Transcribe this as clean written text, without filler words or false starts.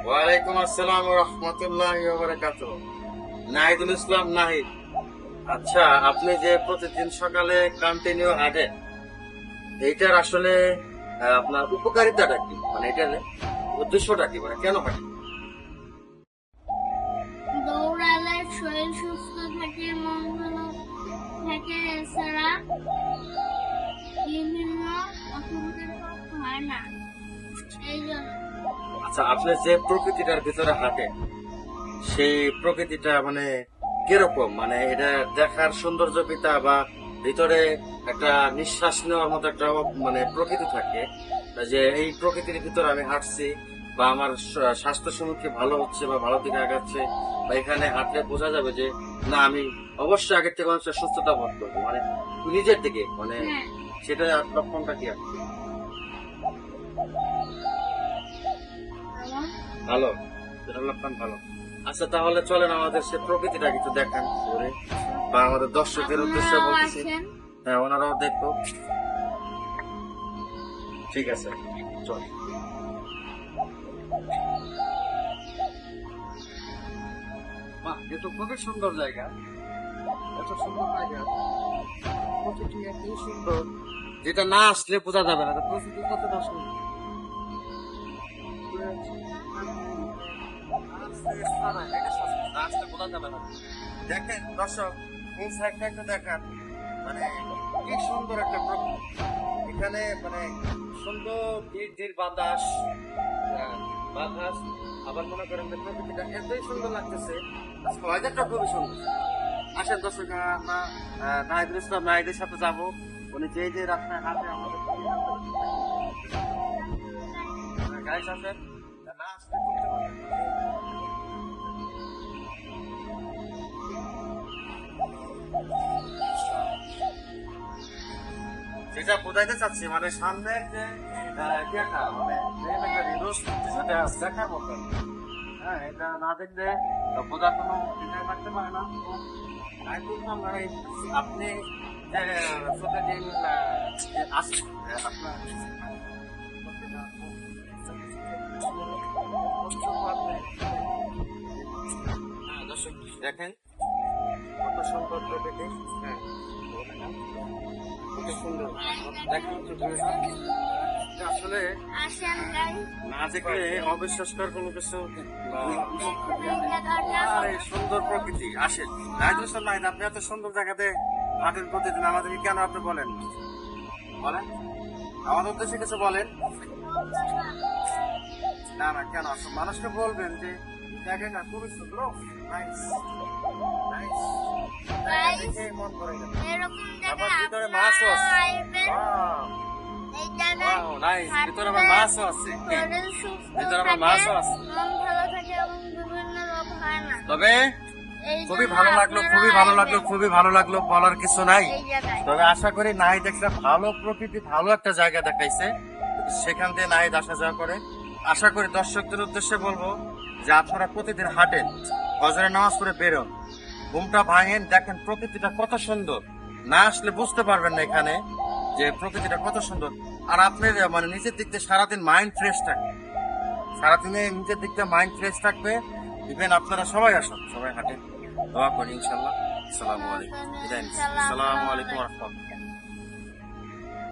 ওয়ালাইকুম আসসালাম ওয়া রাহমাতুল্লাহি ওয়া বারাকাতুহু। নাহিদুল ইসলাম নাহিদ। আচ্ছা, আপনি যে প্রতিদিন সকালে কন্টিনিউ হাঁটেন, এইটার আসলে আপনার উপকারিতাটা কি? মানে এটার উদ্দেশ্যটা কি? মানে কেন হাঁটেন? দৌড়ালে শরীর সুস্থ থাকে, মন ভালো থাকে। এছাড়া বিভিন্ন অসুবিধার হয় না, এই জন্য। আচ্ছা, আপনি যে প্রকৃতিটার ভিতরে হাঁটেন, সেই প্রকৃতিটা মানে কিরকম? মানে এটা দেখার সৌন্দর্যপিতা বা ভিতরে একটা নিঃশ্বাস নেওয়ার মতো একটা মানে প্রকৃতি থাকে, যে এই প্রকৃতির ভিতরে আমি হাঁটছি বা আমার স্বাস্থ্য সম্মুখে ভালো হচ্ছে বা ভালো দিকে আগাচ্ছে, বা এখানে হাঁটলে বোঝা যাবে যে না, আমি অবশ্যই আগের থেকে মানুষের সুস্থতা বোধ করবো, মানে নিজের দিকে, মানে হ্যাঁ, সেটা লক্ষণটা কি আছে? আমার ভালো, সেটা লক্ষণ ভালো। আচ্ছা, তাহলে চলেন আমাদের সে প্রকৃতিটা কিছু দেখান ঘুরে, বা আমাদের দর্শকদের উদ্দেশ্যে আপনারাও বলতেছি। আসেন। হ্যাঁ, ওনারাও দেখবো। ঠিক আছে, চল। বাহ, এ তো খুবই সুন্দর জায়গা। এত সুন্দর জায়গা, প্রকৃতি এত সুন্দর, যেটা না আসলে বোঝা যাবে না প্রকৃতি কতটা সুন্দর। না আসলে বোঝা যাবে না। দেখেন দর্শক, এই সাইডটা একটু দেখান, মানে কি সুন্দর একটা প্রকৃতি। এখানে মানে সুন্দর ধীর ধীর বাতাস, বাতাস, আবার মনে করেন যে প্রকৃতিটা এতই সুন্দর লাগতেছে, আজকে ওয়েদারটা খুবই সুন্দর। আসেন দর্শক, আমরা নাহিদুল ইসলাম নাহিদের সাথে যাবো। উনি যে যে রাস্তায় হাঁটে আমাদের গাইস আসেন, না আসলে করতে পারবেন না। যেটা বোঝাইতে চাচ্ছি, মানে সামনে যে ইয়েটা, মানে যেটা দেখার মতো, হ্যাঁ, এটা না দেখলে বোঝার কোনো দ্বিধা থাকতে পারে না। তো আমি বললাম, মানে আপনি যে প্রতিদিন যে আসেন, আপনার হ্যাঁ, দর্শক দেখেন কত সুন্দর প্রকৃতি। হ্যাঁ, কত সুন্দর দেখেন তো ভিউটা। এটা আসলে আসেন গাইস। না দেখলে অবিশ্বাসকর কোনো কিছু বা এই জায়গাটা আর এই সুন্দর প্রকৃতি আসে। নাহিদুল ইসলাম নাহিদ, আপনি এত সুন্দর জায়গাতে হাঁটেন প্রতিদিন, আমাদেরকে কেন আপনি বলেন না? বলেন, আমাদের উদ্দেশ্যে কিছু বলেন। না না, কেন আসলে মানুষকে বলবেন যে জায়গাটা খুবই সুন্দর, নাইস নাইস, দেখে মন ভরে গেল। এরকম আবার জায়গায় ভিতরে মাছও আছে। আপনারাও আসবেন। এই জায়গায় ওয়াও, নাইস, ভিতরে আবার মাছও আছে। শরীর সুস্থ ভিতরে আবার থাকে, মাছও আছে। মন ভালো থাকে এবং বিভিন্ন রোগ হয় না। তবে এই খুবই জন্য ভালো লাগলো, আপনারাও খুবই ভালো লাগলো, আসবেন খুবই ভালো লাগলো, বলার কিছু নাই। এই জায়গায়। তবে আশা করি নাহিদ একটা ভালো প্রকৃতি, ভালো একটা জায়গা দেখাইছে, সেখান দিয়ে নাহিদ আসা যাওয়া করে। আশা করি দর্শকদের উদ্দেশ্যে বলবো যে আপনারা প্রতিদিন হাঁটেন, ফজরের নামাজ পড়ে বেরোন, ঘুমটা ভাঙেন, দেখেন প্রকৃতিটা কত সুন্দর। না আসলে বুঝতে পারবেন না এখানে যে প্রকৃতিটা কত সুন্দর। আর আপনার মানে নিজের দিক দিয়ে সারাদিন মাইন্ড ফ্রেশ থাকবে, সারাদিনে নিজের দিক দিয়ে মাইন্ড ফ্রেশ থাকবে। ইভেন আপনারা সবাই আসুন, সবাই হাঁটেন, দোয়া করি ইনশাল্লাহ। আসসালামু আলাইকুম। বিদায় নিচ্ছি। আসসালামু আলাইকুম ওয়া রাহমাতুল্লাহ।